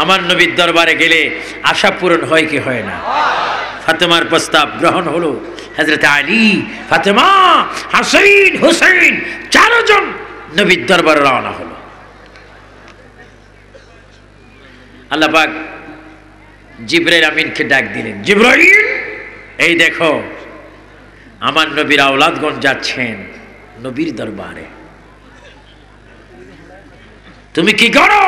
আমার নবীর দরবারে গেলে আশা পূরণ হয় কি হয় না? ফাতেমার প্রস্তাব গ্রহণ হলো। হযরত আলী, ফাতেমা, হাসান, হুসাইন চারজন নবীর দরবারে রওনা হলো। আল্লাহ পাক জিবরাইল আমিনকে ডাক দিলেন, জিবরাইল, এই দেখো আমার নবীর আওলাদগণ যাচ্ছেন নবীর দরবারে, তুমি কি করো?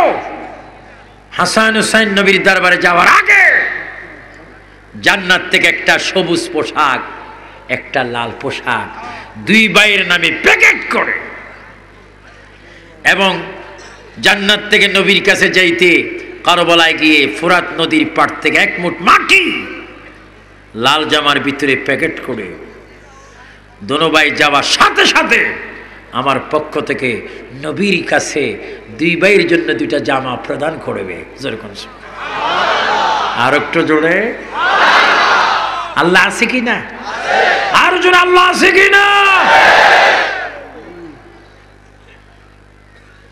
হাসান হুসাইন নবীর দরবারে যাওয়ার আগে জান্নাত থেকে একটা সবুজ পোশাক, একটা লাল পোশাক দুই ভাইয়ের নামে প্যাকেট করে, এবং জান্নাত থেকে নবীর কাছে যাইতে কারবালায় গিয়ে ফোরাত নদীর পাড় থেকে এক মুঠ মাটি লাল জামার ভিতরে প্যাকেট করে দোনো ভাই যাওয়ার সাথে সাথে আমার পক্ষ থেকে নবীর কাছে দুই ভাইয়ের জন্য দুইটা জামা প্রদান করবে। আর একটু জোরে আল্লাহ আছে কি না? আর জোরে আল্লাহ আছে কি না?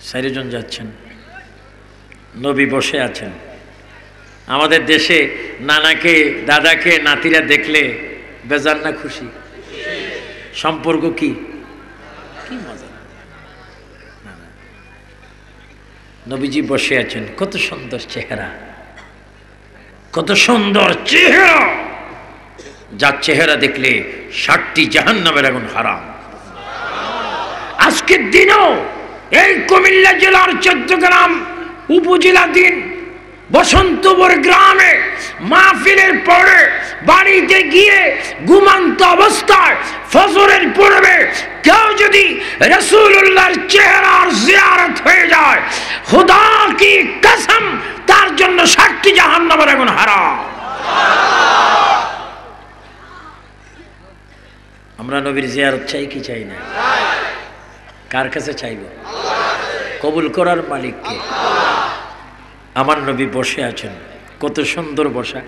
চারজন যাচ্ছেন, নবী বসে আছেন। আমাদের দেশে নানাকে দাদাকে নাতিরা দেখলে বেজার না খুশি? সম্পর্ক কি কি মজা! নবীজি বসে আছেন, কত সুন্দর চেহারা, কত সুন্দর চেহারা, যার চেহারা দেখলে 60টি জাহান্নামের আগুন হারাম। আজকের দিনও এই কুমিল্লা জেলার 14 গ্রাম উপজেলাধীন বসন্তপুর গ্রামে মাহফিলের পরে বাড়িতে গিয়ে ঘুমন্ত অবস্থায় ফজরের পূর্বে কেউ যদি রাসূলুল্লাহর চেহারার জিয়ারত হয়ে যায়, খোদা কি কসম, তার জন্য 60টি জাহান্নামের আগুন হারাম। আমরা নবীর জিয়ারত চাই কি চাই না? কার কাছে চাইব? কবুল করার মালিককে। আমার নবী বসে আছেন, কত সুন্দর বসা।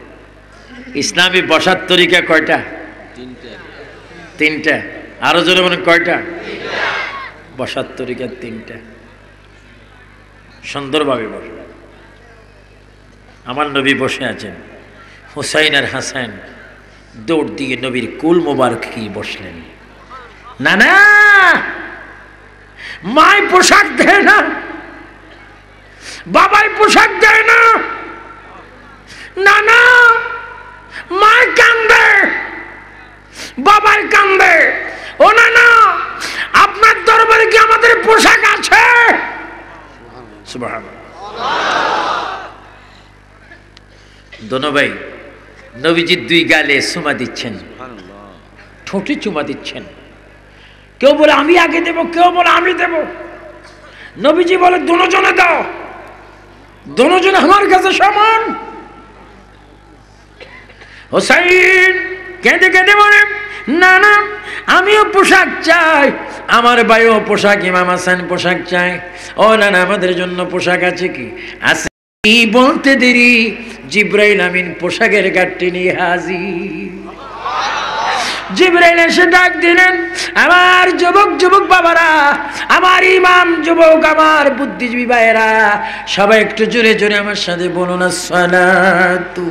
ইসলামী বসার তরিকা কয়টা? তিনটা। আরো জোরে বলেন কয়টা? বসার তরিকা 3টা। সুন্দরভাবে বসে আমার নবী বসে আছেন। হুসাইন আর হাসান দৌড় দিয়ে নবীর কুল মোবারক কি বসলেন। না না, মায় পোশাক দেয় না, বাবাই পোশাক দেয় না, না না, মায় কান্দে, বাবাই কান্দে। ও না না, আপনার দরবারে কি আমাদের পোশাক আছে? সুবহানাল্লাহ। দোনো ভাই নবীজির 2 গালে চুমা দিচ্ছেন, ঠোঁটে চুমা দিচ্ছেন। কেউ বলে আমি আগে দেব, কেউ বলে আমি দেব। নবীজি বলে দুজনে দাও, দুজন আমার কাছে সমান। হুসাইন কেঁদে কেঁদে বলে, না না, আমিও পোশাক চাই, আমার ভাইও পোশাক, ইমাম হাসান পোশাক চাই। ও না না, আমাদের জন্য পোশাক আছে কি? আছে। বলতে দেরি জিবরাইল আমিন পোশাকের গাঁটটি নিয়ে হাজির। জিবরাইল এসে ডাক দিলেন, আমার যুবক যুবক বাবারা, আমার ইমাম যুবক, আমার বুদ্ধিজীবী ভাইয়েরা, সবাই একটু জোরে জোরে আমার সাথে বলুন, আসসালাতু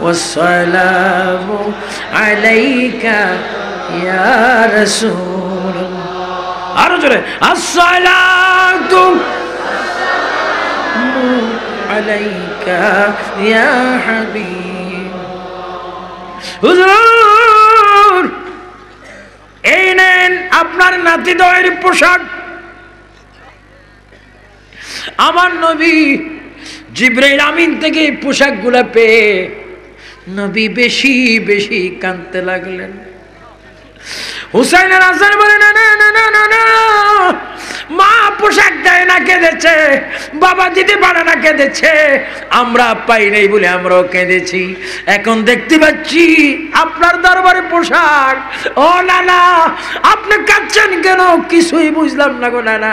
ওয়াসসালামু আলাইকা ইয়া রাসূলুল্লাহ। আরো জোরে, আসসালাতু আলাইকা ইয়া হাবিব। হুজুর, এই নেন আপনার নাতিদয়ের পোশাক। আমার নবী জিবরাইল আমিন থেকে পোশাকগুলো পেয়ে নবী বেশি বেশি কাঁদতে লাগলেন। হুসাইন আর হাসান বলে, না না না না না না, মা পোশাক দেয় না কেঁদেছে, বাবা দিতে পারে না কেঁদেছে, আমরা পাই নাই বলে আমরাও কেঁদেছি। এখন দেখতে পাচ্ছি আপনার দরবারে পোশাক। ও না না, আপনি কাঁদছেন কেন? কিছুই বুঝলাম না গো নানা।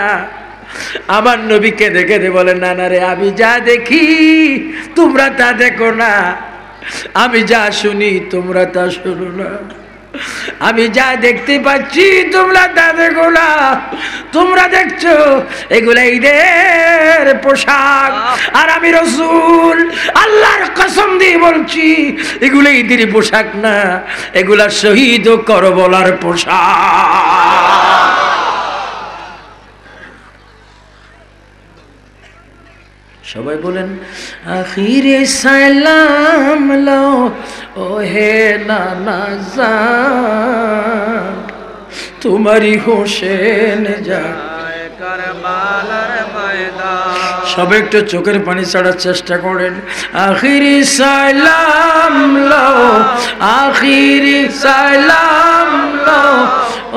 আমার নবী কেঁদে কেঁদে বলেন, না না রে, আমি যা দেখি তোমরা তা দেখো না, আমি যা শুনি তোমরা তা শোনো না। আমি যা দেখতে পাচ্ছি তোমরা তা দেখো না। তোমরা দেখছো এগুলা ঈদের পোশাক, আর আমি রাসূল আল্লাহর কসম দিয়ে বলছি এগুলো ঈদের পোশাক না, এগুলা শহীদ ও করবলার পোশাক। সবাই বলেন আখিরে সালাম লো ও হে নানা জান, তোমারি হোসেন যায় কারবালার ময়দান। সবাই একটু চোখের পানি ছাড়ার চেষ্টা করেন। আখিরি সালাম লো, আখিরি সালাম লো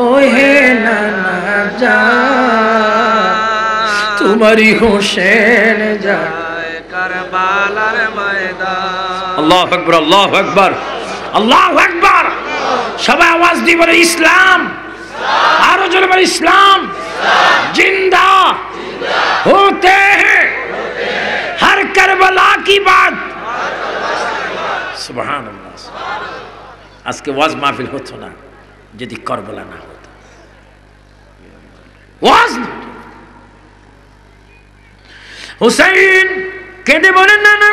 ও হে নানা জান, তোমারি হোসেন যায় কারবালার ময়দান। আল্লাহু আকবার, আল্লাহু আকবার, আল্লাহু আকবার। সবাই আওয়াজ দিয়ে বলে ইসলাম, আরো জোরে বলে ইসলাম জিন্দা होते हैं हर करबला की बात। सुभान अल्लाह। আজকে ওয়াজ মাহফিল হতো না যদি কারবালা না হতো। ওয়াজ হুসাইন কেঁদে বলেন না না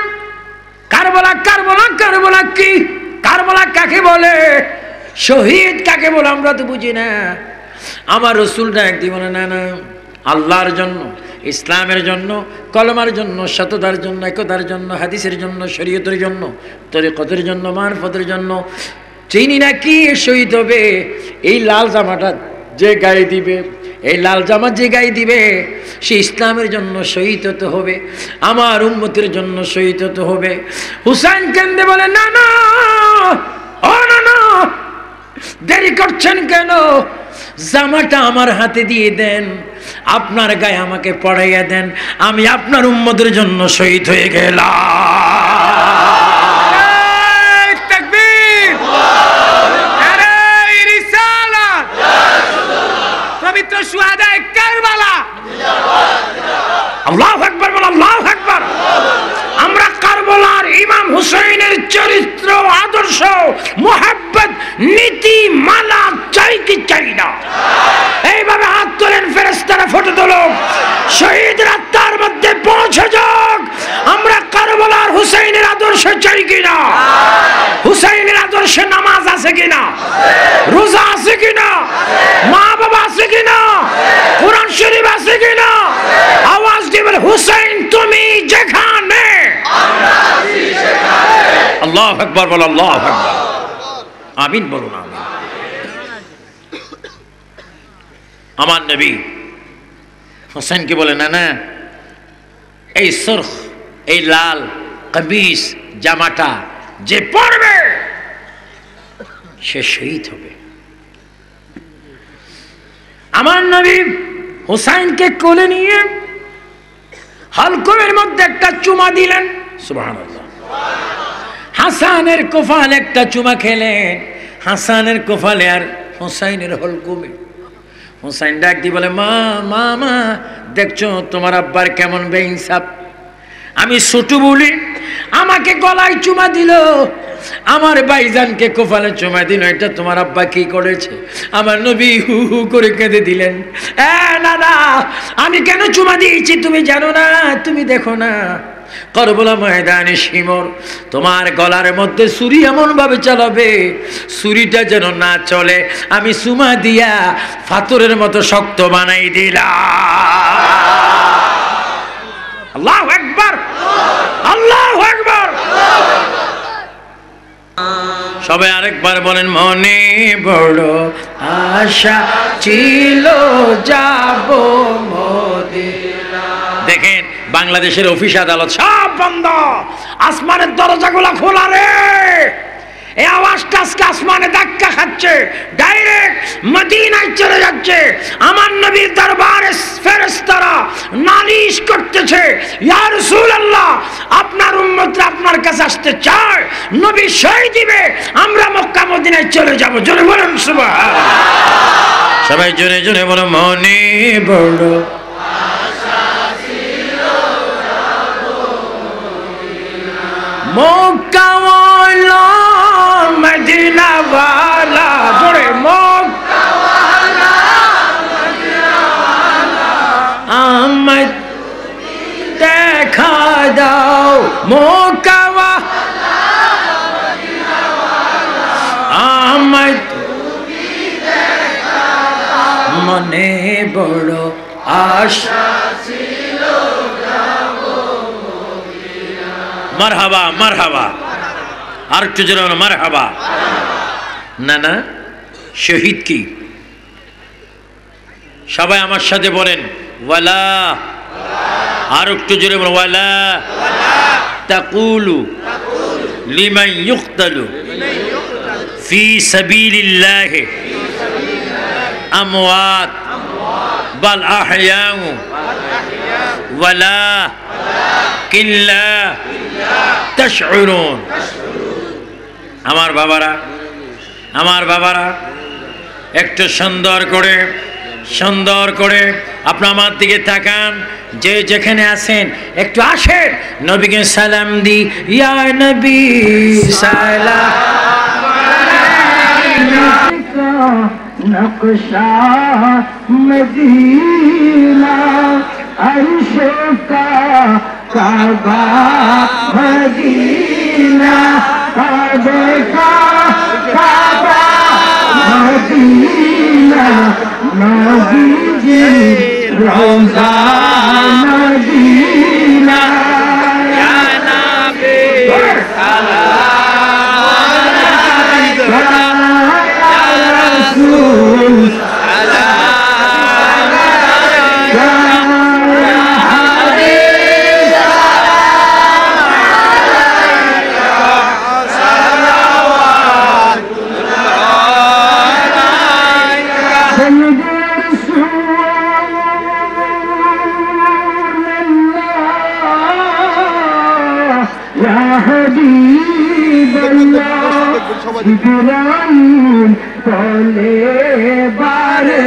কারবালা কারবালা কারবালা কি, কারবালা কাকে বলে, শহীদ কাকে বলে আমরা তো বুঝি না। আমার রাসূলটা একদিন বলে না না আল্লাহর জন্য, ইসলামের জন্য, কলমার জন্য, সততার জন্য, একতার জন্য, হাদিসের জন্য, শরীয়তের জন্য, তরিকতের জন্য, মারফতের জন্য চিনি না কি শহীদ হবে। এই লাল জামাটা যে গায়ে দিবে, এই লাল জামা যে গায়ে দিবে সে ইসলামের জন্য শহীদ হতে হবে, আমার উম্মতের জন্য শহীদ হতে হবে। হুসাইন কেন্দ্রে বলে না না ও না না দেরি করছেন কেন, জামাটা আমার হাতে দিয়ে দেন, আপনার গায়ে আমাকে পড়াইয়া দেন, আমি আপনার উম্মতের জন্য শহীদ হয়ে গেলাম। তাকবীর, নারে রিসালাত, পবিত্র শুহাদায়ে কারবালা। আল্লাহু আকবার, বল আল্লাহু আকবার। আমরা কারবালার ইমাম হুসাইনের চরিত্র, আদর্শ, মুহাব্বত, নীতি মালা চাই কি চাই না? এইভাবে হাত তোলেন ফেরেশতারা, ফটো তোলো, শহীদের আত্মার মধ্যে পৌঁছে যাক। আমরা কারবালার হুসাইনের আদর্শ চাই কিনা? হুসাইনের আদর্শে নামাজ আছে কিনা? রোজা আছে কিনা? মা বাবা আছে কিনা? কোরআন শরীফ আছে কিনা? আওয়াজ দিয়ে বলে হুসাইন তুমি যেখানে, আল্লাহু আকবার, বল আল্লাহু আকবার, আমিন বলুন আমিন। আমার নবী হোসেনকে বলে না না এই সুরখ, এই লাল কামিজ জামাটা যে পরবে সে শহীদ হবে। আমার নবী হোসেনকে কোলে নিয়ে হালকমের মধ্যে একটা চুমা দিলেন, সুবহানাল্লাহ। হাসানের কোফালে একটা চুমা খেলেন, হাসানের কোফালে আর হোসাইনের হলকুমে। হোসাইন ডাক দিয়ে বলে মা মা মা দেখছো তোমার আব্বার কেমন বেইনসাফ, আমি ছোট বলি আমাকে গলায় চুমা দিল, আমার ভাইজানকে কোফালে চুমা দিল, এটা তোমার আব্বা কি করেছে? আমার নবী হু হু করে কেঁদে দিলেন। না না আমি কেন চুমা দিয়েছি তুমি জানো না, তুমি দেখো না কারবালা ময়দানে শিমর, তোমার গলার মধ্যে ছুরি এমন ভাবে চালাবে ছুরিটা যেন না চলে, আমি চুমা দিয়া পাথরের মতো শক্ত বানাই দিলাম। আল্লাহু আকবার, আল্লাহু আকবার। সবাই আরেকবার বলেন মনে বড় আশা ছিল যাব মদিনা। দেখেন বাংলাদেশের অফিস আদালত সব বন্ধ, আসমানের দরজাগুলো খোলা রে। এই আওয়াজটা আজকে আসমানে ধাক্কা খাচ্ছে, ডাইরেক্ট মদিনায় চলে যাচ্ছে। আমার নবীর দরবারে ফেরেশতারা নালিশ করতেছে, ইয়া রাসূলুল্লাহ আপনার উম্মতরা আপনার কাছে আসতে চায়, নবী সই দিবে, আমরা মক্কা মদিনায় চলে যাব। জোরে বলেন সুবহানাল্লাহ। সবাই জোরে জোরে বলো মনে বড় মক্কা ওয়ালা মদিনা ওয়ালা। করে আমায় দেখা দাও মক্কাওয়া আমায় মনে বড় আশা ছিল মারহাবা মারহাবা আর একটু জোরে মারহাবা না না শহীদ কি সবাই আমার সাথে বলেন ওয়ালা আর একটু জোরে বলেন ওয়ালা তাকুলু লিমান ইউকতালু ফি সাবিলিল্লাহ আমওয়াত বাল আহয়াউ ওয়ালা কিল্লা তাশউরুন আমার বাবারা একটু সুন্দর করে আপনি আমার দিকে তাকান যে যেখানে আছেন একটু আসেন নবীকে সালাম দি ইয়া নবী সালাম আলাইকা নকশা মদিনা আরশে কা কাবা মদিনা কাবে কা কাবা মদিনা নবীজি রওজা মদিনা ইয়া নবী সালাম আলাইকা ইয়া রাসূল সালাম আলাইকা ইয়া হাবিব জিবরাইল বলে বারে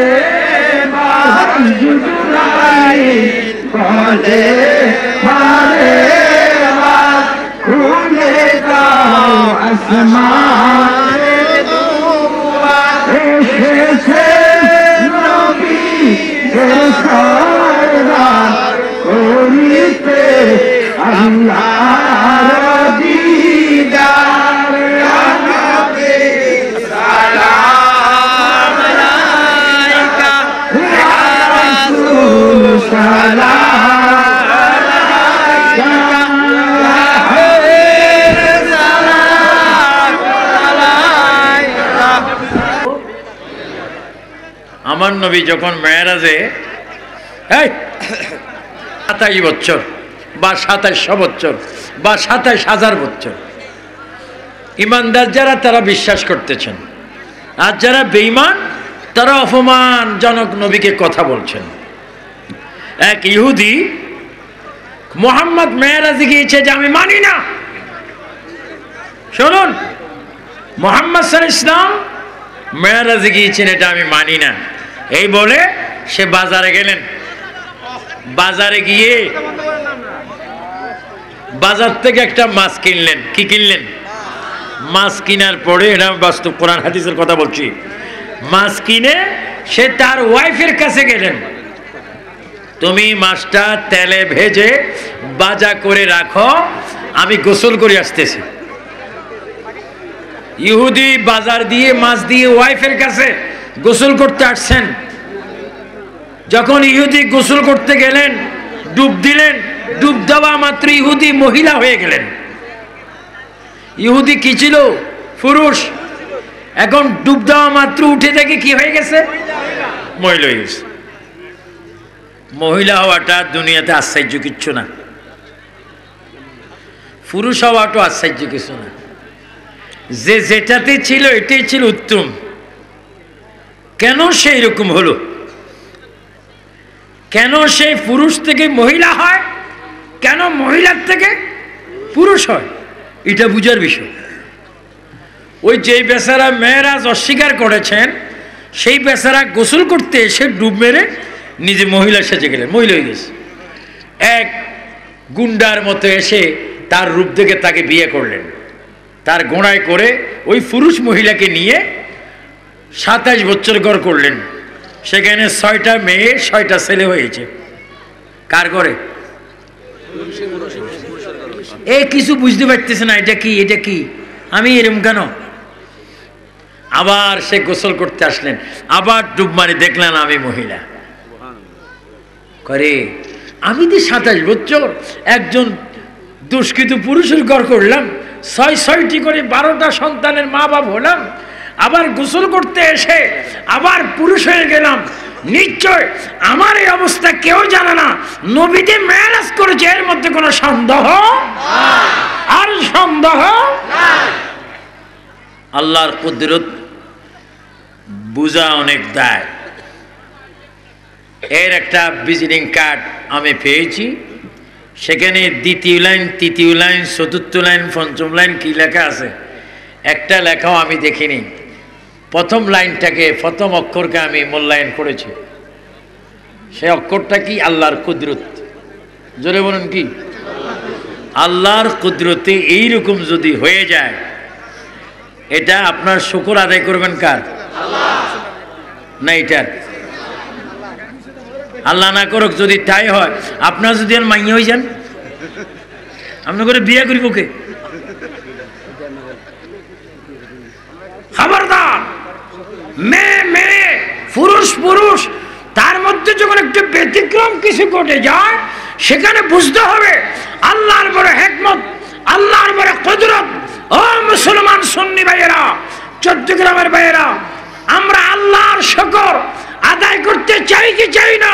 বার জিবরাইল বলে বারে বার খুলে দাও আসমানের দুয়ার এসেছে নবী সরদার করিতে আল্লাহর দিদার ইয়া নবী সালাম আলাইকা ইয়া রাসূল সালাম আলাইকা ইয়া হাবিব সালাম আলাইকা আমার নবী যখন মেরাজে 27 বছর বা 2700 বছর বা 27,000 বছর ইমানদার যারা তারা বিশ্বাস করতেছেন আর যারা বেঈমান তারা অপমানজনক নবীকে কথা বলছেন। এক ইহুদি মুহাম্মদ মেরাজে গিয়েছে যে আমি মানি না। শুনুন, মুহাম্মদ সাল্লাল্লাহু আলাইহি ওয়াসাল্লাম মেরাজে গিয়েছেন এটা আমি মানি না। এই বলে সে বাজারে গেলেন। বাজারে গিয়ে বাজার থেকে একটা মাছ কিনলেন। কি কিনলেন? মাছ কেনার পরে, এটা বাস্তব কোরআন হাদিসের কথা বলছি, মাছ কিনে সে তার ওয়াইফের কাছে গেলেন, তুমি মাছটা তেলে ভেজে বাজা করে রাখো, আমি গোসল করে আসতেছি। ইহুদি বাজার দিয়ে মাছ দিয়ে ওয়াইফের কাছে গোসল করতে আসছেন। যখন ইহুদি গোসল করতে গেলেন, ডুব দিলেন, ডুব দেওয়া মাত্র ইহুদি মহিলা হয়ে গেলেন। ইহুদি কি ছিল? পুরুষ। এখন ডুব দেওয়া মাত্র উঠে থেকে কি হয়ে গেছে? মহিলা হয়ে গেছে। মহিলা হওয়াটা দুনিয়াতে আশ্চর্য কিচ্ছু না, পুরুষ হওয়াটা আশ্চর্য কিছু না। যে যেটাতে ছিল এটাই ছিল উত্তম। কেন সেই রকম হলো? কেন সেই পুরুষ থেকে মহিলা হয়, কেন মহিলার থেকে পুরুষ হয়, এটা বুঝার বিষয়। ওই যে বেচারা মেয়েরাজ অস্বীকার করেছেন, সেই বেচারা গোসল করতে এসে ডুব মেরে নিজে মহিলা সেজে গেলেন, মহিলা হয়ে গেছে। এক গুন্ডার মতো এসে তার রূপ দেখে তাকে বিয়ে করলেন। তার গোড়ায় করে ওই পুরুষ মহিলাকে নিয়ে 27 বছর ঘর করলেন, সেখানে 6টা মেয়ে 6টা ছেলে হয়েছে। কার করে? এ কিছু বুঝতে পারতেছে না, এটা কি এটা কি, আমি এরম কেন? আবার সে গোসল করতে আসলেন, আবার ডুব মারি দেখলেন আমি মহিলা। করে আমি তো 27 বছর একজন দুষ্কৃত পুরুষের ঘর করলাম, 6টি করে 12টা সন্তানের মা বাপ হলাম, আবার গোসল করতে এসে আবার পুরুষ হয়ে গেলাম। নিশ্চয় আমার এই অবস্থা কেউ জানে না, নবীতে মেরাজ করেছে, এর মধ্যে কোনো সন্দেহ আর সন্দেহ। আল্লাহর কুদরত বুঝা অনেক দায়। এর একটা ভিজিটিং কার্ড আমি পেয়েছি, সেখানে 2য় লাইন, 3য় লাইন, 4র্থ লাইন, 5ম লাইন কি লেখা আছে একটা লেখাও আমি দেখিনি। প্রথম লাইনটাকে, প্রথম অক্ষরকে আমি মূল্যায়ন করেছি। সে অক্ষরটা কি? আল্লাহর কুদরত। জোরে বলুন কি? আল্লাহর কুদরতে এইরকম যদি হয়ে যায়, এটা আপনার শুকর আদায় করবেন কার? না এটার? আল্লাহ না করুক যদি তাই হয়, আপনার যদি আর মাইয়া হয়ে যান, আপনি করে বিয়ে করিব কে? খবরদার, মেয়ে মেয়ে, পুরুষ পুরুষ, তার মধ্যে যখন একটু ব্যতিক্রম কিছু ঘটে যায়, সেখানে বুঝতে হবে আল্লাহর বড় হিকমত, আল্লাহর বড় কুদরত। ও মুসলমান সুন্নি ভাইয়েরা, চট্টগ্রামের ভাইয়েরা, আমরা আল্লাহর শুকর আদায় করতে চাই কি চাই না?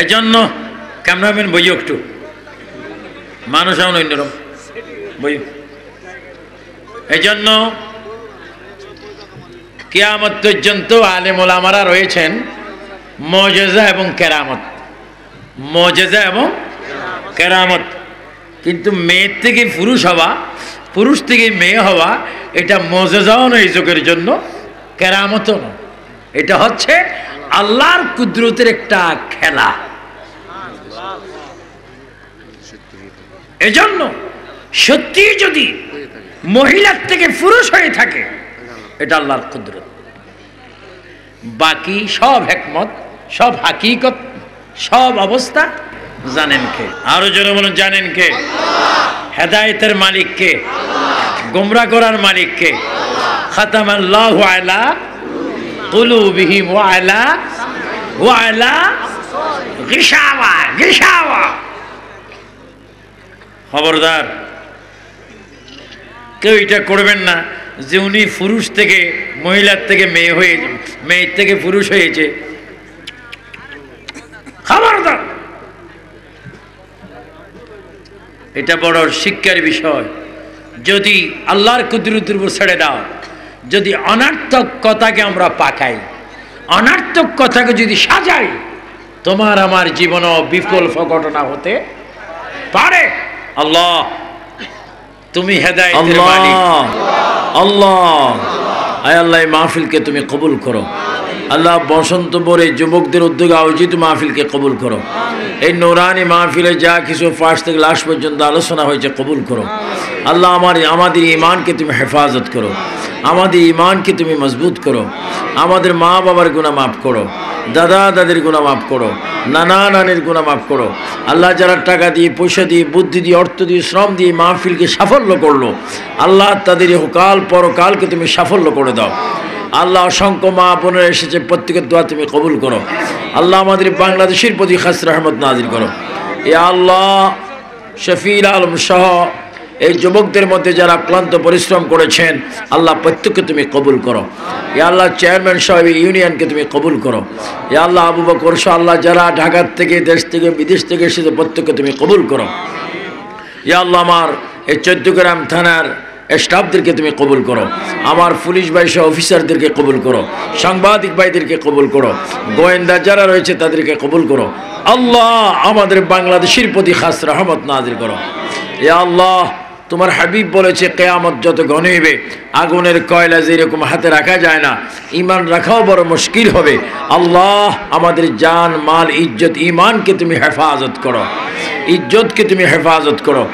এজন্য ক্যামেরাম্যান বইও একটু, মানুষ এমন অন্যরকম বই। এজন্য কিয়ামত পর্যন্ত আলেম ওলামারা রয়েছেন মুজিজা এবং কেরামত, মুজিজা এবং কেরামত। কিন্তু মেয়ের থেকে পুরুষ হওয়া, পুরুষ থেকে মেয়ে হওয়া, এটা মুজিজাও নয় যুগের জন্য, কেরামতও নয়। এটা হচ্ছে আল্লাহর কুদরতের একটা খেলা। এজন্য সত্যি যদি মহিলার থেকে পুরুষ হয়ে থাকে, এটা আল্লাহর কুদরত। বাকি সব হিকমত, সব হাকিকত, সব অবস্থা জানেন কে? আরো জোরে বলুন, জানেন কে? হেদায়েতের মালিক কে? গোমরা করার মালিক কে? খাতামাল্লাহু আলা কুলুবিহিম ওয়া আলা গিশাওয়া, গিশাওয়া। খবরদার কেউ এটা করবেন না যে উনি পুরুষ থেকে, মহিলার থেকে মেয়ে হয়ে, মেয়ের থেকে পুরুষ হয়েছে। খবরদার, এটা বড় শিক্ষার বিষয়। যদি আল্লাহর কুদরতের উপর ছেড়ে দাও, যদি অনার্থক কথাকে আমরা পাকাই, অনার্থক কথাকে যদি সাজাই, তোমার আমার জীবনও বিকল্প ঘটনা হতে পারে। আল্লাহ তুমি হেদায়েতের মালিক। আল্লাহ, আয় আল্লাহ এই মাহফিলকে তুমি কবুল করো। আল্লাহ বসন্ত বরে যুবকদের উদ্যোগে আয়োজিত মাহফিলকে কবুল করো। এই নূরানি মাহফিলে যা কিছু ফার্স্ট থেকে লাস্ট পর্যন্ত আলোচনা হয়েছে কবুল করো। আল্লাহ আমাদের ঈমানকে তুমি হেফাজত করো, আমাদের ঈমানকে তুমি মজবুত করো। আমাদের মা বাবার গুনাহ মাফ করো, দাদা দাদির গুনাহ মাফ করো, নানা নানির গুনাহ মাফ করো। আল্লাহ যারা টাকা দিয়ে, পয়সা দিয়ে, বুদ্ধি দিয়ে, অর্থ দিয়ে, শ্রম দিয়ে মাহফিলকে সাফল্য করলো, আল্লাহ তাদের ইহকাল পরকালকে তুমি সাফল্য করে দাও। আল্লাহ অসংখ্য মা বোনেরা এসেছে, প্রত্যেকের দোয়া তুমি কবুল করো। আল্লাহ আমাদের বাংলাদেশের প্রতি খাস রহমত নাজিল করো। এ আল্লাহ শফিউল আলম সহ এই যুবকদের মধ্যে যারা ক্লান্ত পরিশ্রম করেছেন, আল্লাহ প্রত্যেককে তুমি কবুল করো। এ আল্লাহ চেয়ারম্যান সাহেব ইউনিয়নকে তুমি কবুল করো। এ আল্লাহ আবু বকর সহ আল্লাহ যারা ঢাকার থেকে, দেশ থেকে, বিদেশ থেকে এসেছে, প্রত্যেককে তুমি কবুল করো। এ আল্লাহ আমার এই চৌদ্দগ্রাম থানার স্টাফদেরকে তুমি কবুল করো, আমার পুলিশ ভাই সহ অফিসারদেরকে কবুল করো, সাংবাদিক ভাইদেরকে কবুল করো, গোয়েন্দা যারা রয়েছে তাদেরকে কবুল করো। আল্লাহ আমাদের বাংলাদেশের প্রতি খাস রহমত নাজিল করো। এ আল্লাহ তোমার হাবিব বলেছে কিয়ামত যত ঘন হইবে আগুনের কয়লা যেরকম হাতে রাখা যায় না, ইমান রাখাও বড় মুশকিল হবে। আল্লাহ আমাদের জান মাল ইজ্জত ইমানকে তুমি হেফাজত করো, ইজ্জতকে তুমি হেফাজত করো।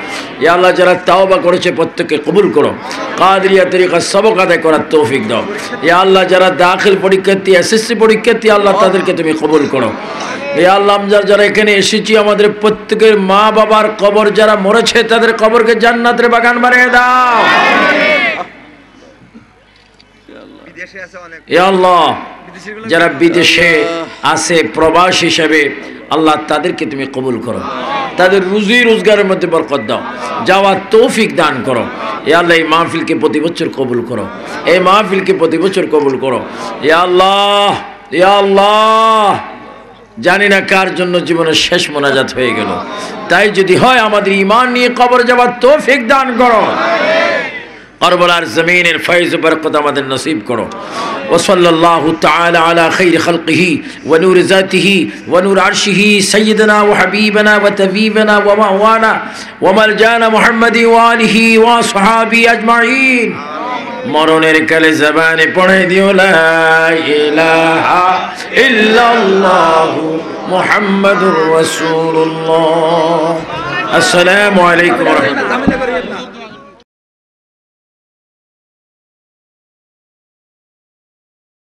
ইয়া আল্লাহ যারা তাওবা করেছে প্রত্যেককে কবুল করো, কাদরিয়া তরিকা সবক আদায় করার তৌফিক দাও। ইয়া আল্লাহ যারা দাখিল পরীক্ষার্থী, এসএসসি পরীক্ষার্থী, আল্লাহ তাদেরকে তুমি কবুল করো। ইয়া আল্লাহ যারা এখানে এসেছি আমাদের প্রত্যেকের মা বাবার কবর যারা মরেছে তাদের কবরকে জান্নাতের বাগান বানিয়ে দাও। ইয়া আল্লাহ যারা বিদেশে আছে প্রবাস হিসেবে, আল্লাহ তাদেরকে তুমি কবুল করো, তাদের রুজি রোজগারের মধ্যে বরকত দাও, যাওয়ার তৌফিক দান করো। ইয়া আল্লাহ এই মাহফিলকে প্রতি বছর কবুল করো, এই মাহফিলকে প্রতি বছর কবুল করো। ইয়া আল্লাহ, ইয়া আল্লাহ জানি না কার জন্য জীবনের শেষ মোনাজাত হয়ে গেল, তাই যদি হয় আমাদের ঈমান নিয়ে কবর যাওয়ার তৌফিক দান করো। কারবালার জমিনের ফয়জ বরকত আমাদের নসিব করো। ওয়াসাল্লাল্লাহু তাআলা আলা খাইরি খালকিহি ওয়া নূরি যাতিহি ওয়া নূর আরশিহি সাইয়্যিদিনা ওয়া হাবিবানা ওয়া তাবিবানা ওয়া মাওয়ানা ওয়া মালজানা মুহাম্মাদি ওয়া আলিহি ওয়া সাহাবি আজমাইন। মরণের কালে জবানে পড়ে দিও লা ইলাহা ইল্লাল্লাহু মুহাম্মাদুর রাসূলুল্লাহ। আসসালামু আলাইকুম ওয়া রাহমাতুল্লাহ।